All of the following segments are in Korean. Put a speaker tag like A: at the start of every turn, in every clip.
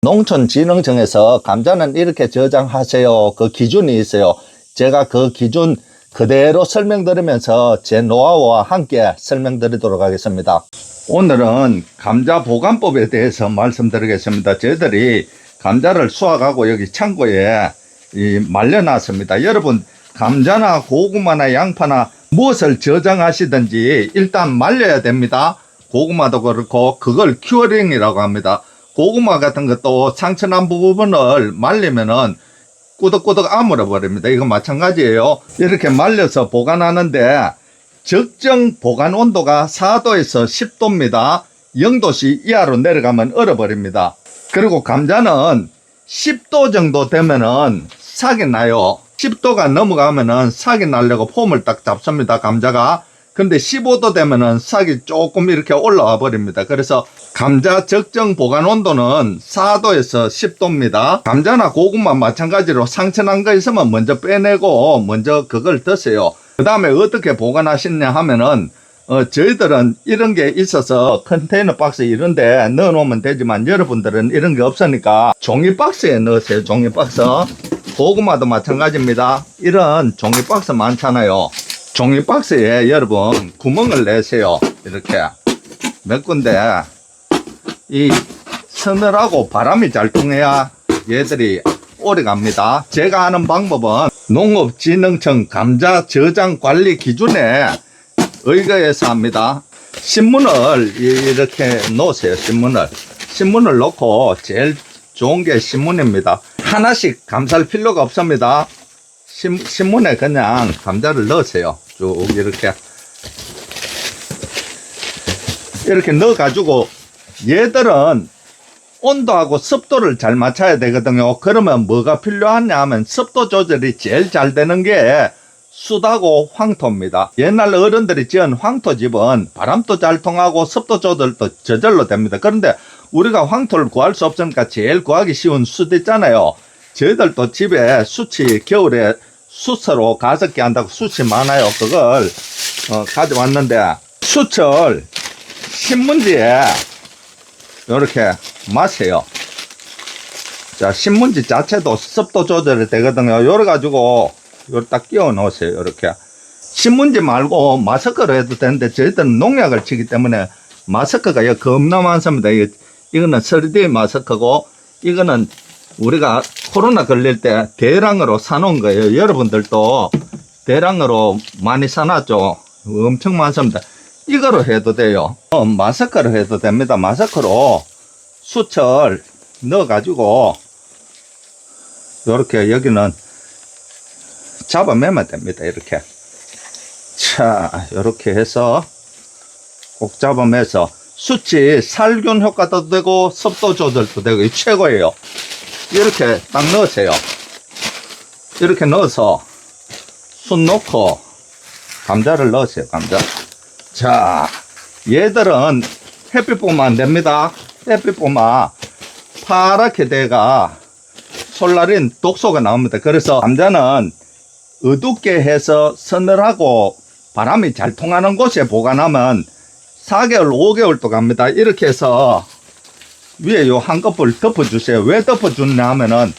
A: 농촌진흥청에서 감자는 이렇게 저장하세요. 그 기준이 있어요. 제가 그 기준 그대로 설명드리면서 제 노하우와 함께 설명드리도록 하겠습니다. 오늘은 감자 보관법에 대해서 말씀드리겠습니다. 저희들이 감자를 수확하고 여기 창고에 말려놨습니다. 여러분, 감자나 고구마나 양파나 무엇을 저장하시든지 일단 말려야 됩니다. 고구마도 그렇고 그걸 큐어링이라고 합니다. 고구마 같은 것도 상처난 부분을 말리면은 꾸덕꾸덕 아물어 버립니다. 이거 마찬가지예요. 이렇게 말려서 보관하는데 적정 보관 온도가 4도에서 10도입니다. 0도씨 이하로 내려가면 얼어버립니다. 그리고 감자는 10도 정도 되면은 삭이 나요. 10도가 넘어가면은 삭이 나려고 폼을 딱 잡습니다. 감자가. 근데 15도 되면은 삭이 조금 이렇게 올라와 버립니다. 그래서 감자 적정 보관 온도는 4도에서 10도입니다. 감자나 고구마 마찬가지로 상처난 거 있으면 먼저 빼내고 먼저 그걸 드세요. 그 다음에 어떻게 보관하시냐 하면은 저희들은 이런 게 있어서 컨테이너 박스 이런 데 넣어 놓으면 되지만 여러분들은 이런 게 없으니까 종이 박스에 넣으세요. 종이 박스. 고구마도 마찬가지입니다. 이런 종이 박스 많잖아요. 종이 박스에 여러분 구멍을 내세요. 이렇게 몇 군데. 이 서늘하고 바람이 잘 통해야 얘들이 오래 갑니다. 제가 하는 방법은 농업진흥청 감자 저장 관리 기준에 의거해서 합니다. 신문을 이렇게 놓으세요. 신문을 놓고 제일 좋은 게 신문입니다. 하나씩 감쌀 필요가 없습니다. 신문에 그냥 감자를 넣으세요. 쭉 이렇게 넣어 가지고 얘들은 온도하고 습도를 잘 맞춰야 되거든요. 그러면 뭐가 필요하냐 하면 습도 조절이 제일 잘 되는 게 숯하고 황토입니다. 옛날 어른들이 지은 황토집은 바람도 잘 통하고 습도 조절도 저절로 됩니다. 그런데 우리가 황토를 구할 수 없으니까 제일 구하기 쉬운 숯 있잖아요. 저희들도 집에 숯이 겨울에 숯으로 가습기 한다고 숯이 많아요. 그걸 가져왔는데 숯을 신문지에 이렇게 마세요. 자, 신문지 자체도 습도 조절이 되거든요. 요래 가지고 요래 딱 끼워 놓으세요. 이렇게 신문지 말고 마스크로 해도 되는데 저희들은 농약을 치기 때문에 마스크가 여기 겁나 많습니다. 이거는 3D 마스크고 이거는 우리가 코로나 걸릴 때 대량으로 사놓은 거예요. 여러분들도 대량으로 많이 사놨죠. 엄청 많습니다. 이거로 해도 돼요. 마스크로 해도 됩니다. 마스크로 숯을 넣어가지고 이렇게 여기는 잡아매면 됩니다. 이렇게. 자, 이렇게 해서 꼭 잡아매서 숯이 살균 효과도 되고 습도 조절도 되고 이 최고예요. 이렇게 딱 넣으세요. 이렇게 넣어서 숯 넣고 감자를 넣으세요. 감자. 자, 얘들은 햇빛 보면 안 됩니다. 햇빛 보면 파랗게 돼가 솔라린 독소가 나옵니다. 그래서 감자는 어둡게 해서 서늘하고 바람이 잘 통하는 곳에 보관하면 4개월, 5개월도 갑니다. 이렇게 해서 위에 요 한꺼풀 덮어주세요. 왜 덮어주냐 하면은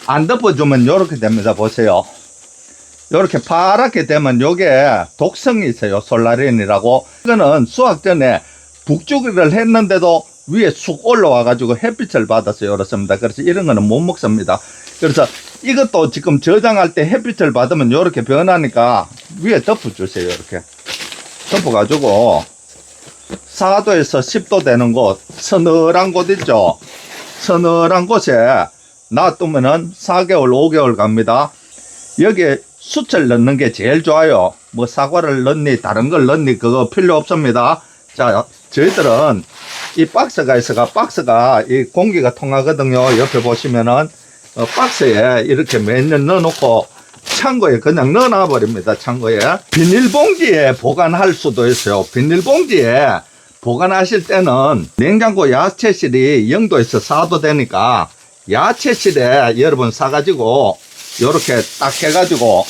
A: 안 덮어주면 요렇게 됩니다. 보세요. 요렇게 파랗게 되면 요게 독성이 있어요. 솔라린이라고. 이거는 수확 전에 북주기를 했는데도 위에 쑥 올라와 가지고 햇빛을 받아서 요렇습니다. 그래서 이런 거는 못 먹습니다. 그래서 이것도 지금 저장할 때 햇빛을 받으면 요렇게 변하니까 위에 덮어주세요. 이렇게 덮어 가지고 4도에서 10도 되는 곳, 서늘한 곳 있죠. 서늘한 곳에 놔두면은 4개월, 5개월 갑니다. 여기에 숯을 넣는 게 제일 좋아요. 뭐 사과를 넣니 다른 걸 넣니 그거 필요 없습니다. 자, 저희들은 이 박스가 있어가 박스가 이 공기가 통하거든요. 옆에 보시면은 박스에 이렇게 몇 년 넣어놓고 창고에 그냥 넣어놔 버립니다. 창고에 비닐봉지에 보관할 수도 있어요. 비닐봉지에 보관하실 때는 냉장고 야채실이 0도에서 4도 되니까 야채실에 여러분 사가지고 요렇게 딱 해가지고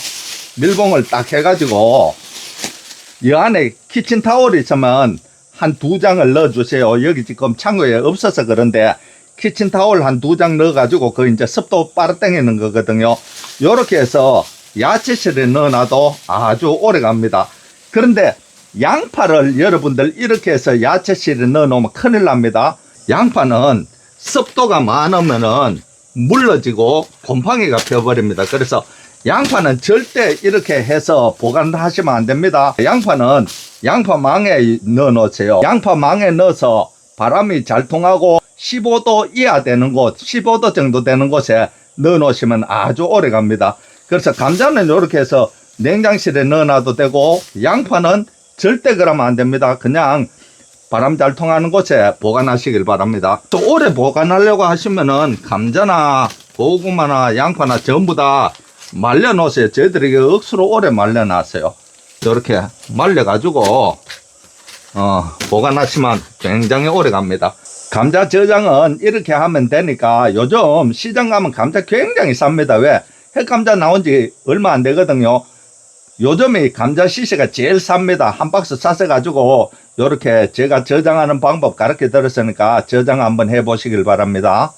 A: 밀봉을 딱 해가지고 이 안에 키친타올이 있으면 한 2장을 넣어주세요. 여기 지금 창고에 없어서 그런데 키친타올 한 2장 넣어가지고 그 이제 습도 빨아당기는 거거든요. 요렇게 해서 야채실에 넣어놔도 아주 오래 갑니다. 그런데 양파를 여러분들 이렇게 해서 야채실에 넣어놓으면 큰일 납니다. 양파는 습도가 많으면은 물러지고 곰팡이가 펴버립니다. 그래서 양파는 절대 이렇게 해서 보관하시면 안 됩니다. 양파는 양파망에 넣어 놓으세요. 양파망에 넣어서 바람이 잘 통하고 15도 이하 되는 곳, 15도 정도 되는 곳에 넣어 놓으시면 아주 오래 갑니다. 그래서 감자는 이렇게 해서 냉장실에 넣어 놔도 되고, 양파는 절대 그러면 안 됩니다. 그냥 바람 잘 통하는 곳에 보관하시길 바랍니다. 또 오래 보관하려고 하시면은 감자나 고구마나 양파나 전부 다 말려 놓으세요. 저희들이 억수로 오래 말려 놨어요. 이렇게 말려 가지고 보관하시면 굉장히 오래 갑니다. 감자 저장은 이렇게 하면 되니까 요즘 시장 가면 감자 굉장히 쌉니다. 왜? 핵감자 나온 지 얼마 안 되거든요. 요즘에 감자 시세가 제일 쌉니다. 한 박스 사셔가지고 요렇게 제가 저장하는 방법 가르쳐 드렸으니까 저장 한번 해보시길 바랍니다.